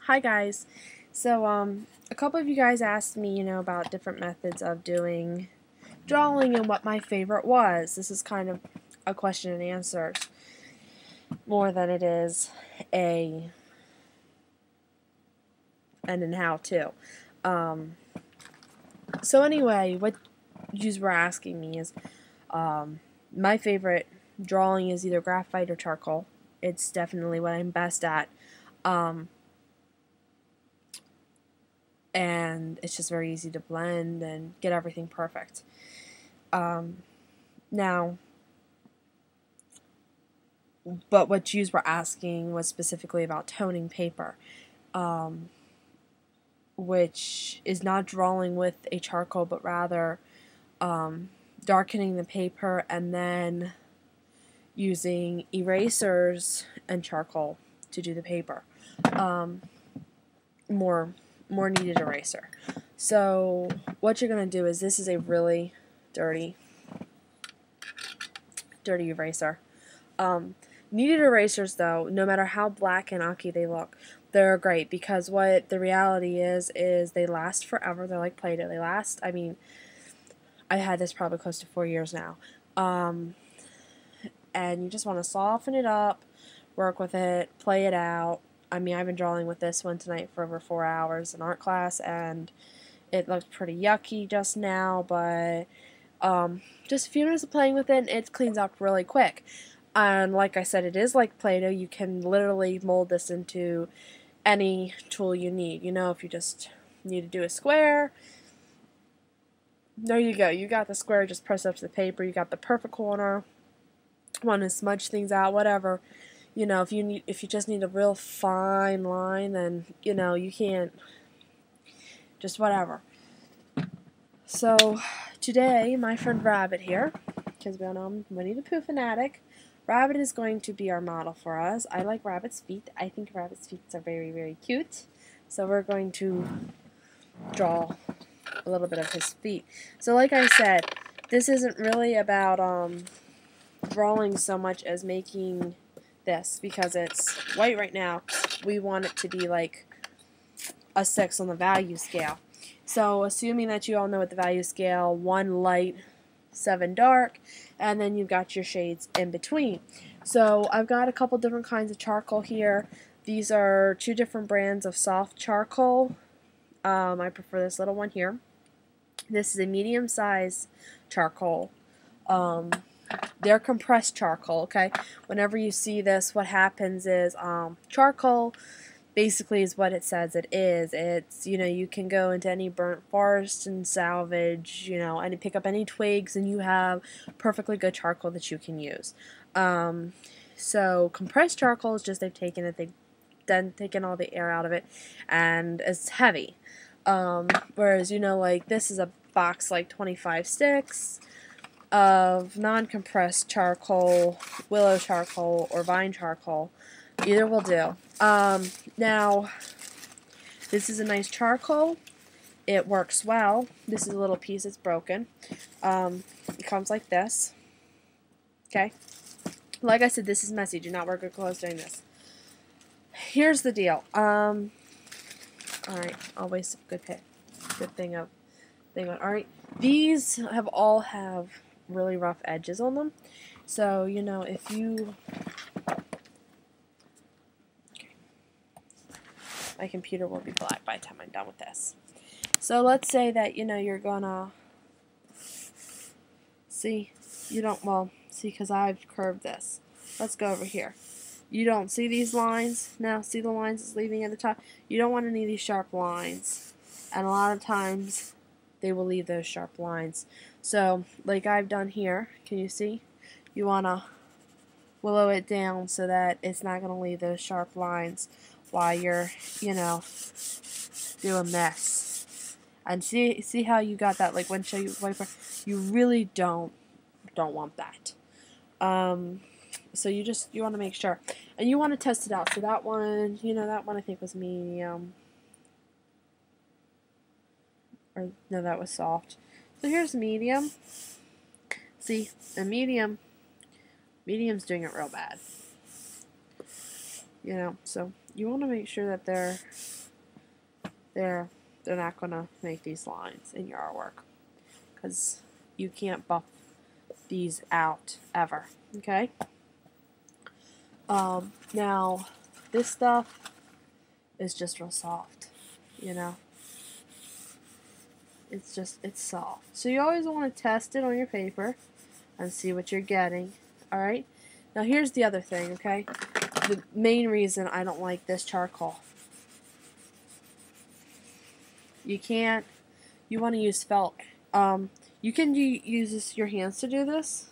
Hi guys. So a couple of you guys asked me, about different methods of doing drawing and what my favorite was. This is kind of a question and answers more than it is a and how to. So anyway, what you were asking me is my favorite drawing is either graphite or charcoal. It's definitely what I'm best at. And it's just very easy to blend and get everything perfect. Now, but what you were asking was specifically about toning paper, which is not drawing with a charcoal, but rather darkening the paper and then using erasers and charcoal to do the paper. More needed eraser. So what you're going to do is, this is a really dirty eraser. Needed erasers, though, no matter how black and icky they look, they're great, because what the reality is they last forever. They're like Play-Doh. They last, I mean, I had this probably close to 4 years now. And you just want to soften it up, work with it, play it out. I mean, I've been drawing with this one tonight for over 4 hours in art class, and it looked pretty yucky just now, but just a few minutes of playing with it, and it cleans up really quick. And like I said, it is like Play-Doh. You can literally mold this into any tool you need. If you just need to do a square, there you go. You got the square, just press up to the paper. You got the perfect corner. Want to smudge things out, whatever. If you just need a real fine line, then you can't. Just whatever. So today, my friend Rabbit here, because we all know I'm Winnie the Pooh fanatic, Rabbit is going to be our model for us. I like Rabbit's feet. I think Rabbit's feet are very, very cute. So we're going to draw a little bit of his feet. So like I said, this isn't really about drawing so much as making this, because it's white right now. We want it to be like a 6 on the value scale. So assuming that you all know what the value scale, 1 light, 7 dark, and then you've got your shades in between. So I've got a couple different kinds of charcoal here. These are 2 different brands of soft charcoal. I prefer this little one here. This is a medium size charcoal. They're compressed charcoal, okay? Whenever you see this, what happens is charcoal basically is what it says it is. It's, you can go into any burnt forest and salvage, and pick up any twigs, and you have perfectly good charcoal that you can use. So compressed charcoal is just they've taken all the air out of it, and it's heavy. Whereas, like this is a box like 25 sticks of non-compressed charcoal, willow charcoal, or vine charcoal. Either will do. Now, this is a nice charcoal. It works well. This is a little piece that's broken. It comes like this. Okay? Like I said, this is messy. Do not wear good clothes doing this. Here's the deal. Alright, always a good thing on. Alright, these all have really rough edges on them. So, if you... My computer will be black by the time I'm done with this. So let's say that, you're gonna... See? See, because I've curved this. Let's go over here. You don't see these lines? Now, see the lines it's leaving at the top? You don't want any of these sharp lines. And a lot of times, they will leave those sharp lines. So, like I've done here, can you see? You want to willow it down so that it's not going to leave those sharp lines while you're, doing this. And see how you got that, like, windshield wiper? You really don't want that. So you want to make sure. And you want to test it out. So that one, that one I think was medium. Or, no, that was soft. So here's medium. See, a medium's doing it real bad. So you want to make sure that they're not going to make these lines in your artwork, because you can't buff these out ever. Okay. Now this stuff is just real soft, you know. It's soft. So you always want to test it on your paper and see what you're getting. Alright? Now here's the other thing, okay? The main reason I don't like this charcoal. You want to use felt. You can use your hands to do this.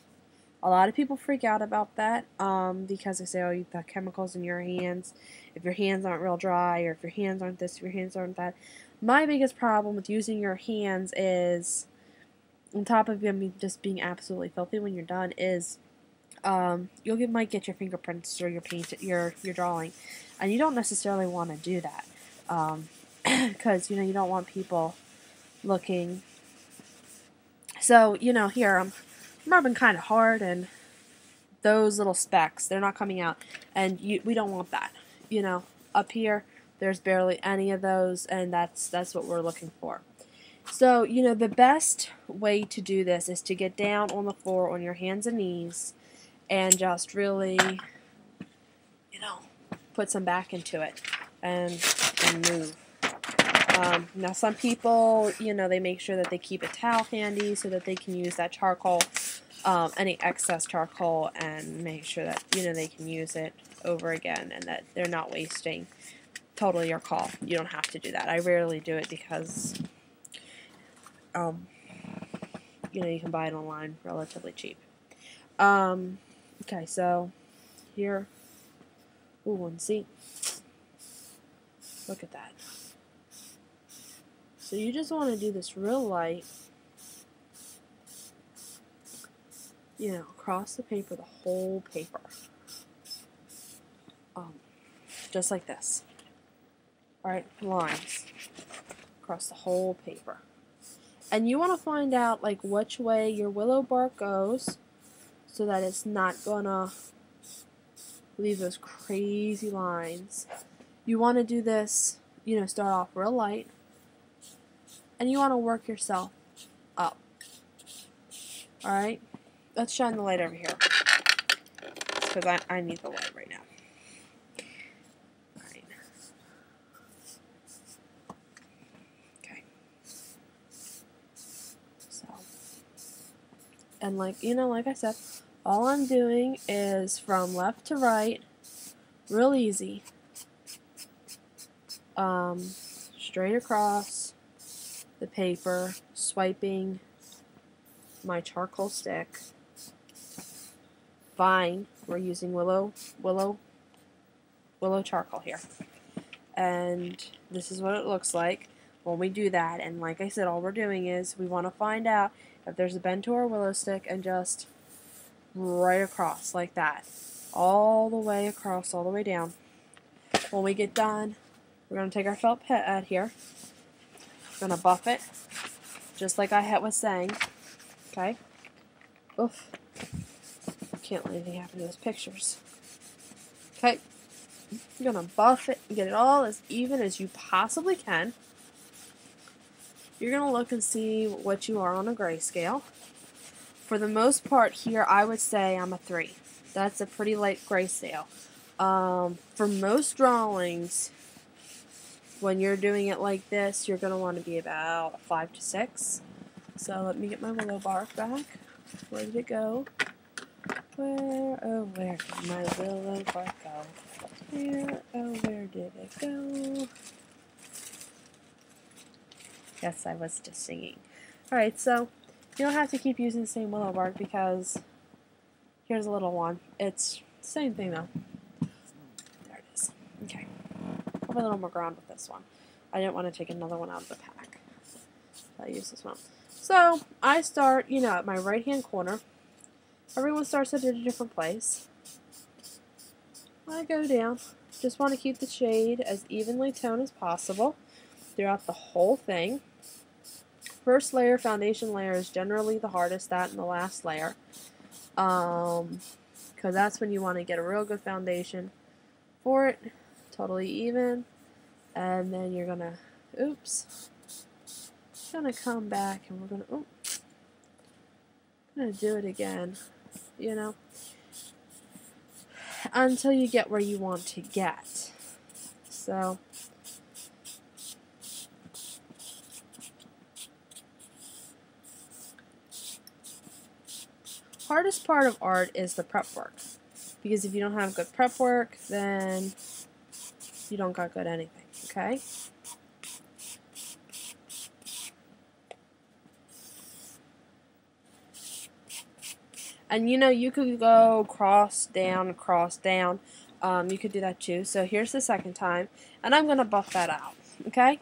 A lot of people freak out about that because they say, oh, you got chemicals in your hands. If your hands aren't real dry, or if your hands aren't this, if your hands aren't that. My biggest problem with using your hands is, on top of them just being absolutely filthy when you're done, is might get your fingerprints or your paint, your drawing, and you don't necessarily want to do that because you don't want people looking. So here I'm rubbing kind of hard, and those little specks, they're not coming out, and we don't want that. Up here there's barely any of those, and that's what we're looking for. So the best way to do this is to get down on the floor on your hands and knees and just really put some back into it and move. Now some people they make sure that they keep a towel handy so that they can use that charcoal, any excess charcoal, and make sure that they can use it over again and that they're not wasting. Totally your call. You don't have to do that. I rarely do it because you can buy it online relatively cheap. Okay, so here, ooh, and see, look at that. So you just want to do this real light, across the paper, the whole paper, just like this. Alright, lines across the whole paper. And you want to find out which way your willow bark goes so that it's not gonna leave those crazy lines. You want to do this, start off real light, and you want to work yourself up. Alright? Let's shine the light over here, because I need the light right now. Alright. Okay. So, and like I said, all I'm doing is from left to right, real easy, straight across the paper, swiping my charcoal stick. Fine, we're using willow charcoal here, and this is what it looks like when we do that. And like I said, all we're doing is we want to find out if there's a bend to our willow stick, and just right across like that, all the way across, all the way down. When we get done, we're going to take our felt pad here, we're going to buff it just like I was saying. Okay. Oof. Can't let anything happen to those pictures. Okay. You're going to buff it and get it all as even as you possibly can. You're going to look and see what you are on a grayscale. For the most part here, I would say I'm a 3. That's a pretty light grayscale. For most drawings, when you're doing it like this, you're going to want to be about a 5 to 6. So let me get my willow bark back. Where did it go? Where did my willow bark go? Where did it go? Yes, I was just singing. Alright, so you don't have to keep using the same willow bark, because here's a little one. It's the same thing though. There it is. Okay. I'll have a little more ground with this one. I didn't want to take another one out of the pack, so I use this one. So I start, at my right hand corner. Everyone starts at a different place. I go down. Just want to keep the shade as evenly toned as possible throughout the whole thing. First layer, foundation layer, is generally the hardest, that and the last layer. Because that's when you want to get a real good foundation for it. totally even, and then you're gonna, oops, gonna come back and we're gonna do it again, you know, until you get where you want to get. So hardest part of art is the prep work, because if you don't have good prep work, then you don't got good anything, okay? And you know, you could go cross down, cross down. You could do that too. So here's the second time, and I'm gonna buff that out, okay?